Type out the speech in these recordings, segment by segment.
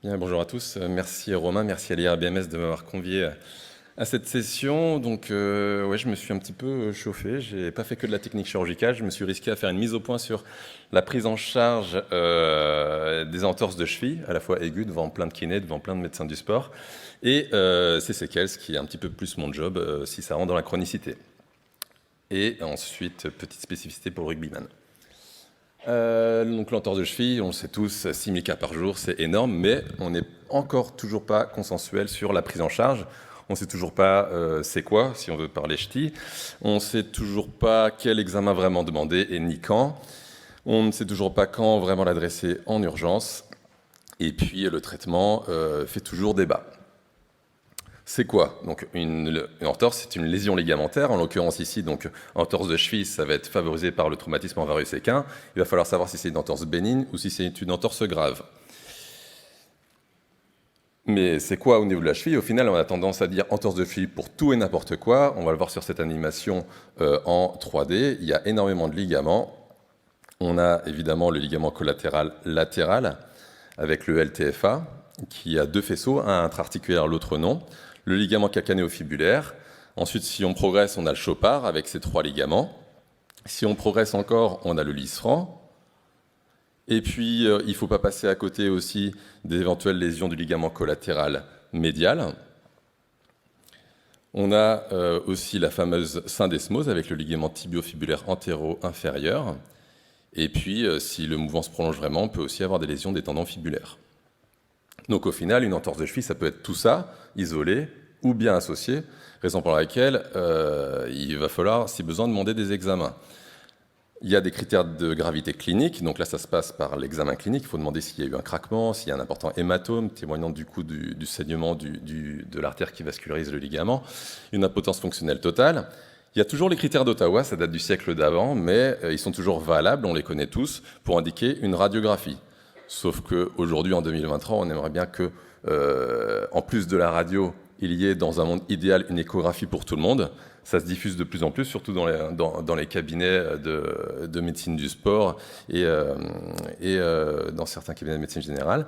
Bien, bonjour à tous. Merci Romain, merci à l'IRBMS de m'avoir convié à cette session. Donc, ouais, je me suis un petit peu chauffé. J'ai pas fait que de la technique chirurgicale. Je me suis risqué à faire une mise au point sur la prise en charge des entorses de cheville, à la fois aiguës, devant plein de kinés, devant plein de médecins du sport, et ces séquelles, ce qui est un petit peu plus mon job, si ça rentre dans la chronicité. Et ensuite, petite spécificité pour le rugbyman. Donc l'entorse de cheville, on le sait tous, 6000 cas par jour, c'est énorme, mais on n'est encore toujours pas consensuel sur la prise en charge. On ne sait toujours pas c'est quoi, si on veut parler ch'ti. On ne sait toujours pas quel examen vraiment demander et ni quand. On ne sait toujours pas quand vraiment l'adresser en urgence. Et puis le traitement fait toujours débat. C'est quoi? Donc une entorse, c'est une lésion ligamentaire. En l'occurrence ici, donc entorse de cheville, ça va être favorisé par le traumatisme en varius équin. Il va falloir savoir si c'est une entorse bénigne ou si c'est une entorse grave. Mais c'est quoi au niveau de la cheville? Au final, on a tendance à dire entorse de cheville pour tout et n'importe quoi. On va le voir sur cette animation en 3D. Il y a énormément de ligaments. On a évidemment le ligament collatéral latéral avec le LTFA qui a deux faisceaux, un intra-articulaire, l'autre non. Le ligament calcanéo-fibulaire. Ensuite, si on progresse, on a le chopard avec ses trois ligaments. Si on progresse encore, on a le lisfranc. Et puis, il ne faut pas passer à côté aussi des éventuelles lésions du ligament collatéral médial. On a aussi la fameuse syndesmose avec le ligament tibio-fibulaire antéro-inférieur. Et puis, si le mouvement se prolonge vraiment, on peut aussi avoir des lésions des tendons fibulaires. Donc au final, une entorse de cheville, ça peut être tout ça, isolé ou bien associé, raison pour laquelle il va falloir, si besoin, demander des examens. Il y a des critères de gravité clinique, donc là ça se passe par l'examen clinique, il faut demander s'il y a eu un craquement, s'il y a un important hématome, témoignant du coup du saignement de l'artère qui vascularise le ligament, une impotence fonctionnelle totale. Il y a toujours les critères d'Ottawa, ça date du siècle d'avant, mais ils sont toujours valables, on les connaît tous, pour indiquer une radiographie. Sauf qu'aujourd'hui, en 2023, on aimerait bien que, en plus de la radio, il y ait dans un monde idéal une échographie pour tout le monde. Ça se diffuse de plus en plus, surtout dans les cabinets de médecine du sport et dans certains cabinets de médecine générale.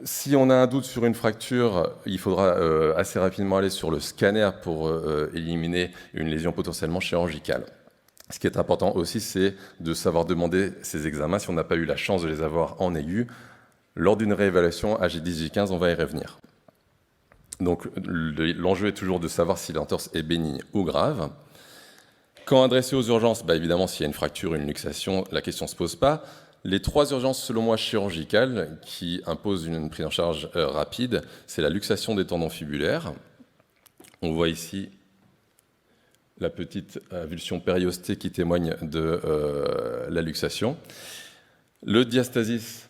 Si on a un doute sur une fracture, il faudra assez rapidement aller sur le scanner pour éliminer une lésion potentiellement chirurgicale. Ce qui est important aussi, c'est de savoir demander ces examens si on n'a pas eu la chance de les avoir en aigu. Lors d'une réévaluation AG10, J15, on va y revenir. Donc l'enjeu est toujours de savoir si l'entorse est bénigne ou grave. Quand adressé aux urgences, évidemment, s'il y a une fracture, une luxation, la question ne se pose pas. Les trois urgences, selon moi, chirurgicales, qui imposent une prise en charge rapide, c'est la luxation des tendons fibulaires. On voit ici la petite avulsion périostée qui témoigne de la luxation. Le diastasis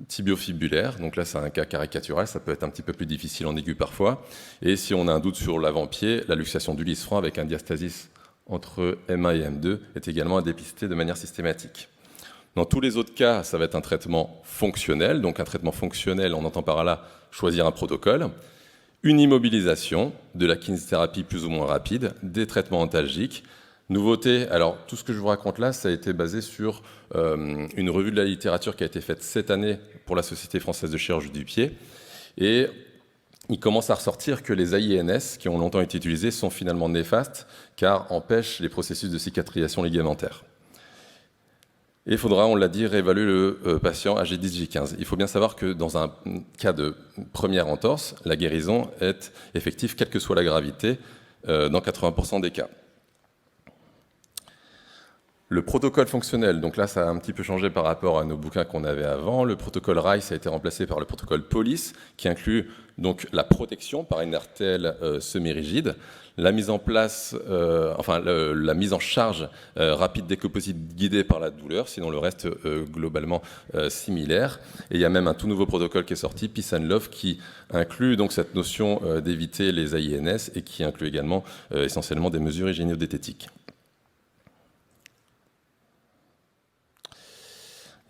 tibiofibulaire, donc là c'est un cas caricatural, ça peut être un petit peu plus difficile en aigu parfois. Et si on a un doute sur l'avant-pied, la luxation du lisfranc avec un diastasis entre M1 et M2 est également à dépister de manière systématique. Dans tous les autres cas, ça va être un traitement fonctionnel. Donc un traitement fonctionnel, on entend par là choisir un protocole. Une immobilisation, de la kinésithérapie plus ou moins rapide, des traitements antalgiques. Nouveauté, alors tout ce que je vous raconte là, ça a été basé sur une revue de la littérature qui a été faite cette année pour la Société française de chirurgie du pied. Et il commence à ressortir que les AINS, qui ont longtemps été utilisés, sont finalement néfastes, car empêchent les processus de cicatrisation ligamentaire. Et il faudra, on l'a dit, réévaluer le patient AG10-J15. Il faut bien savoir que dans un cas de première entorse, la guérison est effective, quelle que soit la gravité, dans 80% des cas. Le protocole fonctionnel, donc là ça a un petit peu changé par rapport à nos bouquins qu'on avait avant. Le protocole RICE a été remplacé par le protocole POLICE, qui inclut donc la protection par une artère semi-rigide, la mise en place, la mise en charge rapide des composites guidés par la douleur, sinon le reste globalement similaire. Et il y a même un tout nouveau protocole qui est sorti, Peace and Love, qui inclut donc cette notion d'éviter les AINS et qui inclut également essentiellement des mesures hygiéno-diététiques.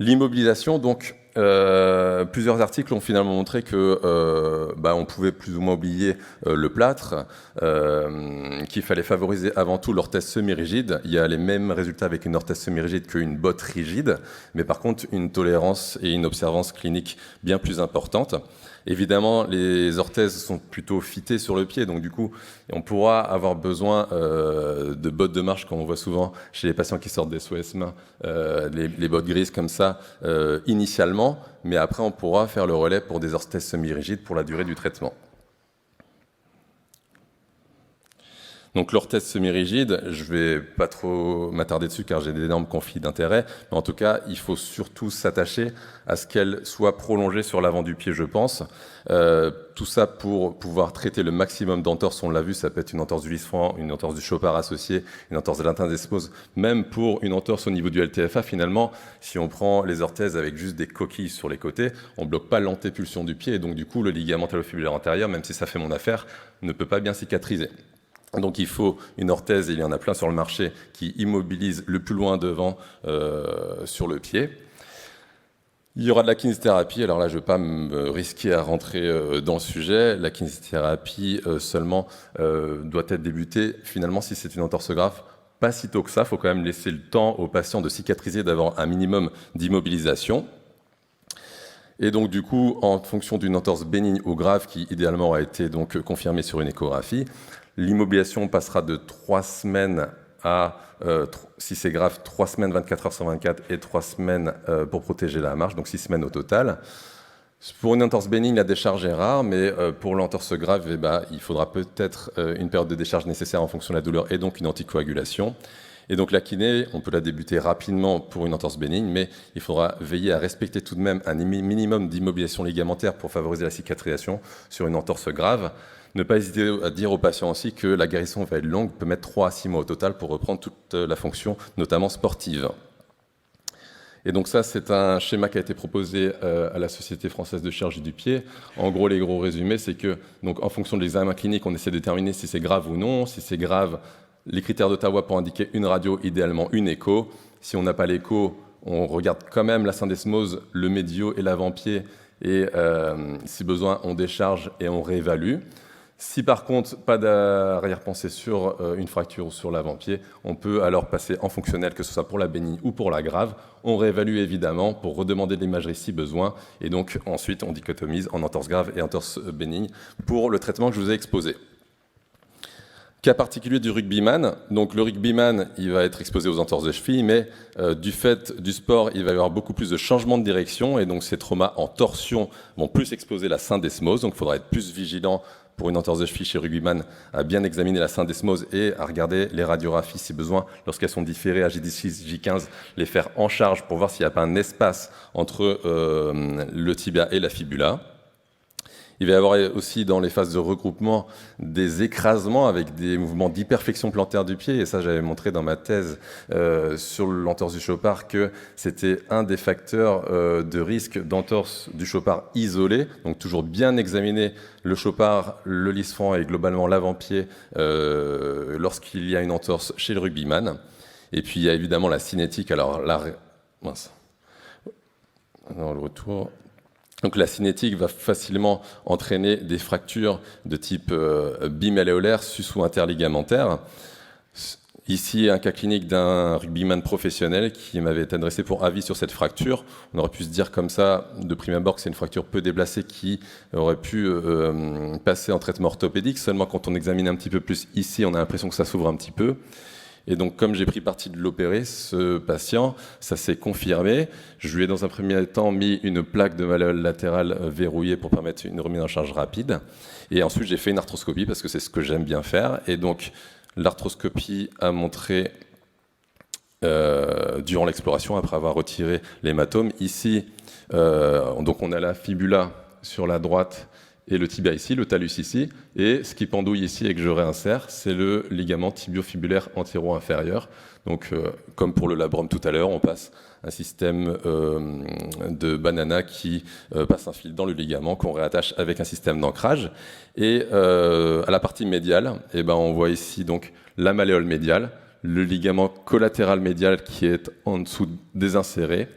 L'immobilisation, donc plusieurs articles ont finalement montré que on pouvait plus ou moins oublier le plâtre, qu'il fallait favoriser avant tout l'orthèse semi-rigide. Il y a les mêmes résultats avec une orthèse semi-rigide qu'une botte rigide, mais par contre une tolérance et une observance clinique bien plus importante. Évidemment, les orthèses sont plutôt fitées sur le pied, donc du coup, on pourra avoir besoin de bottes de marche, comme on voit souvent chez les patients qui sortent des SOS mains, les bottes grises comme ça, initialement, mais après, on pourra faire le relais pour des orthèses semi-rigides pour la durée du traitement. Donc l'orthèse semi-rigide, je vais pas trop m'attarder dessus car j'ai d'énormes conflits d'intérêts, mais en tout cas, il faut surtout s'attacher à ce qu'elle soit prolongée sur l'avant du pied, je pense. Tout ça pour pouvoir traiter le maximum d'entorses. On l'a vu, ça peut être une entorse du lisfranc, une entorse du Chopard associé, une entorse de l'interdesmose, même pour une entorse au niveau du LTFA. Finalement, si on prend les orthèses avec juste des coquilles sur les côtés, on bloque pas l'antépulsion du pied, et donc du coup, le ligament talofibulaire antérieur, même si ça fait mon affaire, ne peut pas bien cicatriser. Donc il faut une orthèse, il y en a plein sur le marché, qui immobilise le plus loin devant sur le pied. Il y aura de la kinésithérapie, alors là je ne vais pas me risquer à rentrer dans le sujet. La kinésithérapie seulement doit être débutée finalement si c'est une entorse grave. Pas si tôt que ça, il faut quand même laisser le temps aux patients de cicatriser, d'avoir un minimum d'immobilisation. Et donc du coup, en fonction d'une entorse bénigne ou grave qui idéalement a été donc confirmée sur une échographie, l'immobilisation passera de 3 semaines à, si c'est grave, 3 semaines 24 heures sur 24 et 3 semaines pour protéger la marche, donc 6 semaines au total. Pour une entorse bénigne, la décharge est rare, mais pour l'entorse grave, il faudra peut-être une période de décharge nécessaire en fonction de la douleur et donc une anticoagulation. Et donc la kiné, on peut la débuter rapidement pour une entorse bénigne, mais il faudra veiller à respecter tout de même un minimum d'immobilisation ligamentaire pour favoriser la cicatrisation sur une entorse grave. Ne pas hésiter à dire aux patients aussi que la guérison va être longue, peut mettre 3 à 6 mois au total pour reprendre toute la fonction, notamment sportive. Et donc ça, c'est un schéma qui a été proposé à la Société française de chirurgie du pied. En gros, les gros résumés, c'est que, donc, en fonction de l'examen clinique, on essaie de déterminer si c'est grave ou non. Si c'est grave, les critères d'Ottawa pour indiquer une radio, idéalement une écho. Si on n'a pas l'écho, on regarde quand même la syndesmose, le médio et l'avant-pied. Et si besoin, on décharge et on réévalue. Si par contre, pas d'arrière-pensée sur une fracture ou sur l'avant-pied, on peut alors passer en fonctionnel, que ce soit pour la bénigne ou pour la grave. On réévalue évidemment pour redemander de l'imagerie si besoin. Et donc ensuite, on dichotomise en entorse grave et entorse bénigne pour le traitement que je vous ai exposé. Cas particulier du rugbyman. Donc le rugbyman, il va être exposé aux entorses de cheville, mais du fait du sport, il va y avoir beaucoup plus de changements de direction. Et donc ces traumas en torsion vont plus exposer la syndesmose. Donc il faudra être plus vigilant pour une entorse de cheville chez rugbyman, à bien examiner la syndesmose et à regarder les radiographies si besoin, lorsqu'elles sont différées à J10, J15, les faire en charge pour voir s'il n'y a pas un espace entre le tibia et la fibula. Il va y avoir aussi dans les phases de regroupement des écrasements avec des mouvements d'hyperflexion plantaire du pied. Et ça, j'avais montré dans ma thèse sur l'entorse du Chopard que c'était un des facteurs de risque d'entorse du Chopard isolé. Donc toujours bien examiner le Chopard, le lisfranc et globalement l'avant-pied lorsqu'il y a une entorse chez le rugbyman. Et puis il y a évidemment la cinétique. Alors là, mince. Dans le retour. Donc la cinétique va facilement entraîner des fractures de type bimalléolaire, sus- ou interligamentaire. Ici, un cas clinique d'un rugbyman professionnel qui m'avait été adressé pour avis sur cette fracture. On aurait pu se dire comme ça, de prime abord, que c'est une fracture peu déplacée qui aurait pu passer en traitement orthopédique. Seulement, quand on examine un petit peu plus ici, on a l'impression que ça s'ouvre un petit peu. Et donc, comme j'ai pris parti de l'opérer, ce patient, ça s'est confirmé. Je lui ai, dans un premier temps, mis une plaque de malléole latérale verrouillée pour permettre une remise en charge rapide. Et ensuite, j'ai fait une arthroscopie parce que c'est ce que j'aime bien faire. Et donc, l'arthroscopie a montré, durant l'exploration, après avoir retiré l'hématome, ici, donc on a la fibula sur la droite et le tibia ici, le talus ici, et ce qui pendouille ici et que je réinsère, c'est le ligament tibiofibulaire antéro-inférieur. Donc, comme pour le labrum tout à l'heure, on passe un système de banana qui passe un fil dans le ligament qu'on réattache avec un système d'ancrage. Et à la partie médiale, on voit ici donc la malléole médiale, le ligament collatéral médial qui est en dessous désinséré,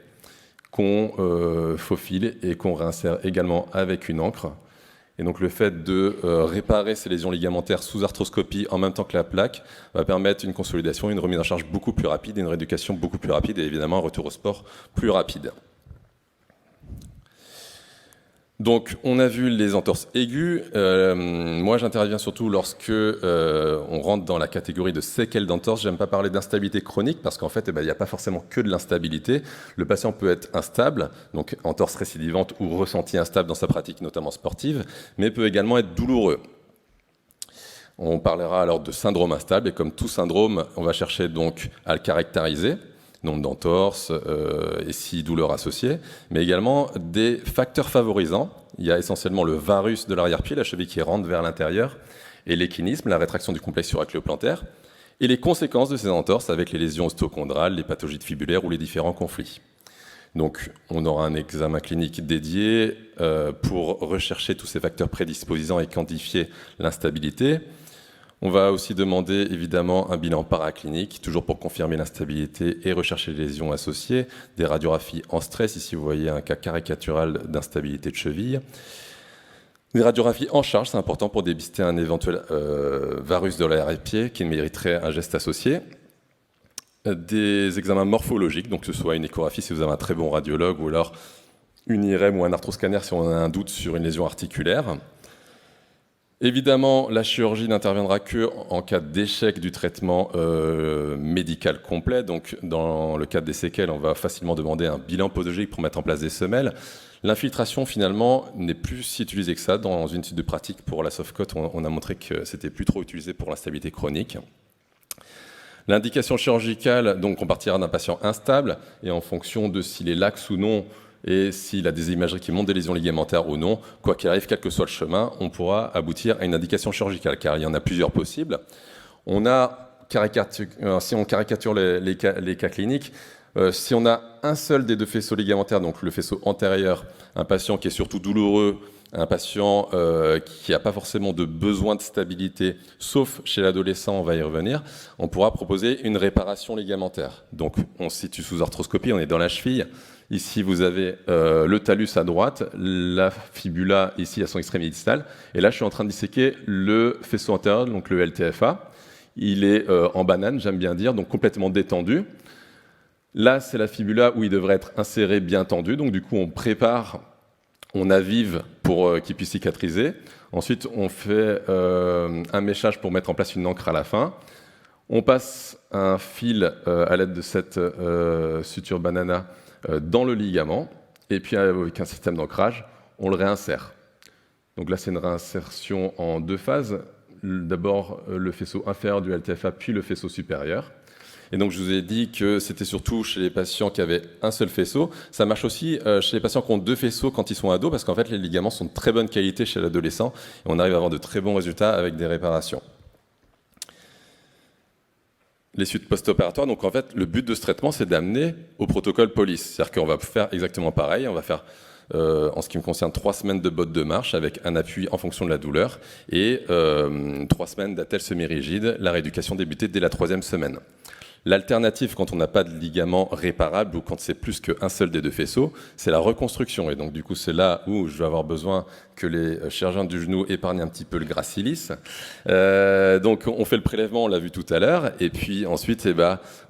qu'on faufile et qu'on réinsère également avec une encre. Et donc le fait de réparer ces lésions ligamentaires sous arthroscopie en même temps que la plaque va permettre une consolidation, une remise en charge beaucoup plus rapide et une rééducation beaucoup plus rapide et évidemment un retour au sport plus rapide. Donc, on a vu les entorses aiguës. Moi, j'interviens surtout lorsque on rentre dans la catégorie de séquelles d'entorse. J'aime pas parler d'instabilité chronique parce qu'en fait, il n'y a pas forcément que de l'instabilité. Le patient peut être instable, donc entorse récidivante ou ressenti instable dans sa pratique, notamment sportive, mais peut également être douloureux. On parlera alors de syndrome instable et comme tout syndrome, on va chercher donc à le caractériser. Nombre d'entorses et si douleurs associées, mais également des facteurs favorisants. Il y a essentiellement le varus de l'arrière-pied, la cheville qui rentre vers l'intérieur, et l'échinisme, la rétraction du complexe suracléoplantaire, et les conséquences de ces entorses avec les lésions osteochondrales, les pathologies fibulaires ou les différents conflits. Donc, on aura un examen clinique dédié pour rechercher tous ces facteurs prédisposants et quantifier l'instabilité. On va aussi demander évidemment un bilan paraclinique, toujours pour confirmer l'instabilité et rechercher les lésions associées, des radiographies en stress, ici vous voyez un cas caricatural d'instabilité de cheville, des radiographies en charge, c'est important pour dépister un éventuel varus de l'arrière-pied qui mériterait un geste associé, des examens morphologiques, donc que ce soit une échographie si vous avez un très bon radiologue ou alors une IRM ou un arthroscanner si on a un doute sur une lésion articulaire. Évidemment, la chirurgie n'interviendra que en cas d'échec du traitement médical complet. Donc, dans le cadre des séquelles, on va facilement demander un bilan podologique pour mettre en place des semelles. L'infiltration, finalement, n'est plus si utilisée que ça. Dans une étude de pratique pour la soft-cote, on a montré que c'était plus trop utilisé pour l'instabilité chronique. L'indication chirurgicale, donc, on partira d'un patient instable et en fonction de s'il est laxe ou non, et s'il a des imageries qui montrent des lésions ligamentaires ou non, quoi qu'il arrive, quel que soit le chemin, on pourra aboutir à une indication chirurgicale, car il y en a plusieurs possibles. Si on caricature les cas cliniques, si on a un seul des deux faisceaux ligamentaires, donc le faisceau antérieur, un patient qui est surtout douloureux, un patient qui n'a pas forcément de besoin de stabilité, sauf chez l'adolescent, on va y revenir, on pourra proposer une réparation ligamentaire. Donc on se situe sous arthroscopie, on est dans la cheville. Ici, vous avez le talus à droite, la fibula ici à son extrémité distale. Et là, je suis en train de disséquer le faisceau antérieur, donc le LTFA. Il est en banane, j'aime bien dire, donc complètement détendu. Là, c'est la fibula où il devrait être inséré bien tendu. Donc du coup, on prépare, on avive pour qu'il puisse cicatriser. Ensuite, on fait un méchage pour mettre en place une encre à la fin. On passe un fil à l'aide de cette suture banana dans le ligament, et puis avec un système d'ancrage, on le réinsère. Donc là, c'est une réinsertion en deux phases. D'abord, le faisceau inférieur du LTFA, puis le faisceau supérieur. Et donc, je vous ai dit que c'était surtout chez les patients qui avaient un seul faisceau. Ça marche aussi chez les patients qui ont deux faisceaux quand ils sont ados, parce qu'en fait, les ligaments sont de très bonne qualité chez l'adolescent, et on arrive à avoir de très bons résultats avec des réparations. Les suites post-opératoires, donc en fait, le but de ce traitement, c'est d'amener au protocole police. C'est-à-dire qu'on va faire exactement pareil, on va faire, en ce qui me concerne, 3 semaines de bottes de marche avec un appui en fonction de la douleur et 3 semaines d'attelle semi-rigide, la rééducation débutée dès la 3e semaine. L'alternative, quand on n'a pas de ligament réparable ou quand c'est plus qu'un seul des deux faisceaux, c'est la reconstruction. Et donc, du coup, c'est là où je vais avoir besoin que les chirurgiens du genou épargnent un petit peu le gracilis. Donc, on fait le prélèvement, on l'a vu tout à l'heure. Et puis, ensuite,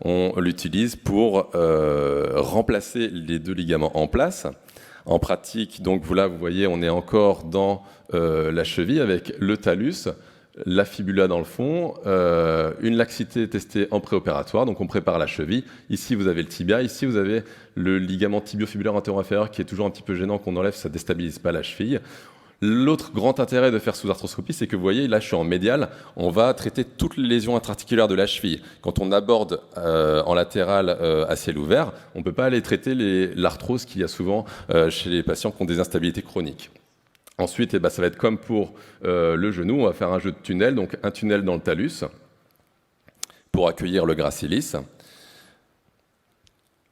on l'utilise pour remplacer les deux ligaments en place. En pratique, donc, là, vous voyez, on est encore dans la cheville avec le talus, la fibula dans le fond, une laxité testée en préopératoire, donc on prépare la cheville. Ici, vous avez le tibia. Ici, vous avez le ligament tibiofibulaire antéro-inférieur qui est toujours un petit peu gênant qu'on enlève, ça ne déstabilise pas la cheville. L'autre grand intérêt de faire sous arthroscopie, c'est que vous voyez, là je suis en médial, on va traiter toutes les lésions intra-articulaires de la cheville. Quand on aborde en latéral à ciel ouvert, on ne peut pas aller traiter l'arthrose qu'il y a souvent chez les patients qui ont des instabilités chroniques. Ensuite, ça va être comme pour le genou, on va faire un jeu de tunnel, donc un tunnel dans le talus pour accueillir le gracilis.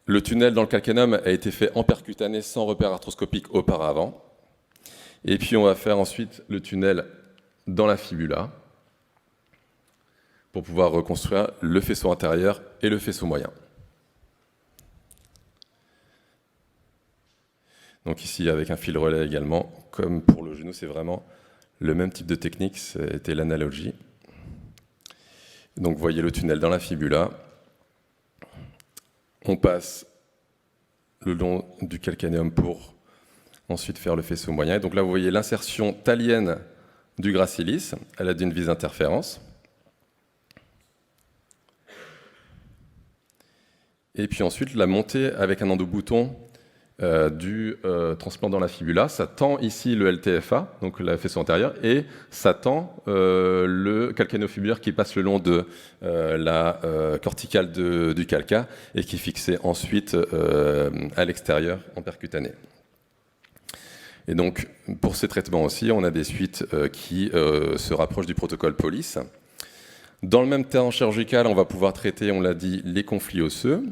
Le tunnel dans le calcanéum a été fait en percutané sans repère arthroscopique auparavant. Et puis on va faire ensuite le tunnel dans la fibula pour pouvoir reconstruire le faisceau intérieur et le faisceau moyen. Donc ici, avec un fil relais également, comme pour le genou, c'est vraiment le même type de technique, c'était l'analogie. Donc vous voyez le tunnel dans la fibula. On passe le long du calcanéum pour ensuite faire le faisceau moyen. Et donc là, vous voyez l'insertion talienne du gracilis à l'aide d'une vis d'interférence. Et puis ensuite, la montée avec un endobouton du transplant dans la fibula. Ça tend ici le LTFA, donc le faisceau antérieur, et ça tend le calcanéo-fibulaire qui passe le long de la corticale du calca et qui est fixé ensuite à l'extérieur en percutané. Et donc, pour ces traitements aussi, on a des suites qui se rapprochent du protocole POLIS. Dans le même temps chirurgical, on va pouvoir traiter, on l'a dit, les conflits osseux.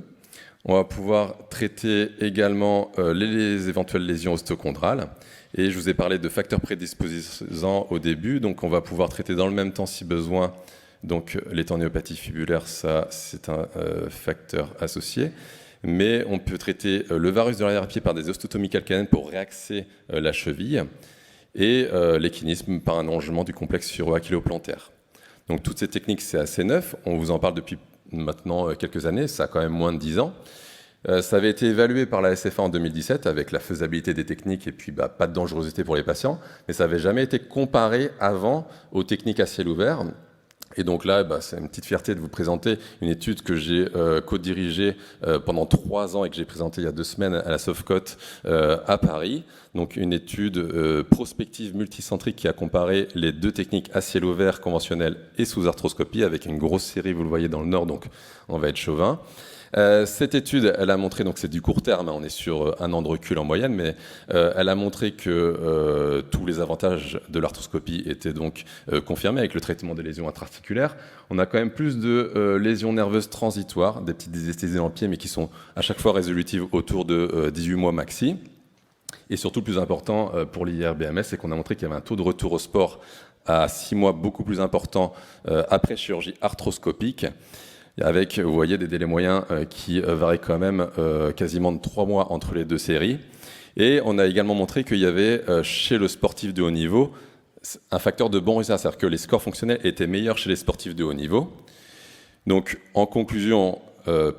On va pouvoir traiter également les éventuelles lésions osteochondrales. Et je vous ai parlé de facteurs prédisposants au début. Donc, on va pouvoir traiter dans le même temps, si besoin, donc les tendinopathies fibulaires, ça, c'est un facteur associé. Mais on peut traiter le varus de l'arrière-pied par des osteotomies calcanéennes pour réaxer la cheville et l'équinisme par un allongement du complexe suro-achillo-plantaire. Donc toutes ces techniques, c'est assez neuf. On vous en parle depuis maintenant quelques années, ça a quand même moins de 10 ans. Ça avait été évalué par la SFA en 2017 avec la faisabilité des techniques et puis pas de dangerosité pour les patients, mais ça n'avait jamais été comparé avant aux techniques à ciel ouvert. Et donc là, c'est une petite fierté de vous présenter une étude que j'ai co-dirigée pendant 3 ans et que j'ai présentée il y a 2 semaines à la Sofcote à Paris. Donc une étude prospective multicentrique qui a comparé les 2 techniques à ciel ouvert conventionnelles et sous arthroscopie avec une grosse série, vous le voyez dans le nord, donc on va être chauvin. Cette étude, elle a montré, donc c'est du court terme, on est sur 1 an de recul en moyenne, mais elle a montré que tous les avantages de l'arthroscopie étaient donc confirmés avec le traitement des lésions intra-articulaires. On a quand même plus de lésions nerveuses transitoires, des petites dysesthésies dans le pied, mais qui sont à chaque fois résolutives autour de 18 mois maxi. Et surtout, le plus important pour l'IRBMS, c'est qu'on a montré qu'il y avait un taux de retour au sport à 6 mois beaucoup plus important après chirurgie arthroscopique, avec, vous voyez, des délais moyens qui varient quand même quasiment de 3 mois entre les 2 séries. Et on a également montré qu'il y avait, chez le sportif de haut niveau, un facteur de bon résultat, c'est-à-dire que les scores fonctionnels étaient meilleurs chez les sportifs de haut niveau. Donc, en conclusion,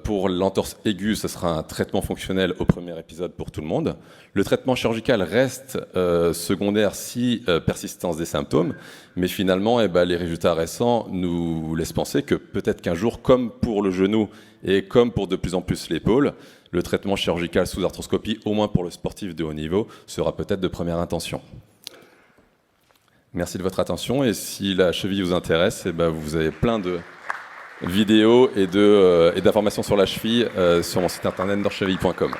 pour l'entorse aiguë, ce sera un traitement fonctionnel au premier épisode pour tout le monde. Le traitement chirurgical reste secondaire si persistance des symptômes, mais finalement, les résultats récents nous laissent penser que peut-être qu'un jour, comme pour le genou et comme pour de plus en plus l'épaule, le traitement chirurgical sous arthroscopie, au moins pour le sportif de haut niveau, sera peut-être de première intention. Merci de votre attention, et si la cheville vous intéresse, vous avez plein de vidéos et d'informations sur la cheville sur mon site internet dorcheville.com.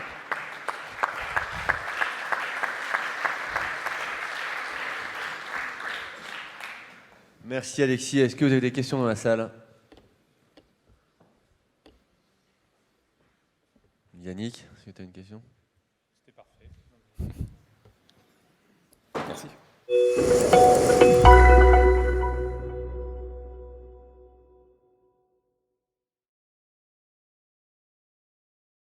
Merci Alexis. Est-ce que vous avez des questions dans la salle? Yannick, est-ce que tu as une question? C'était parfait. Merci.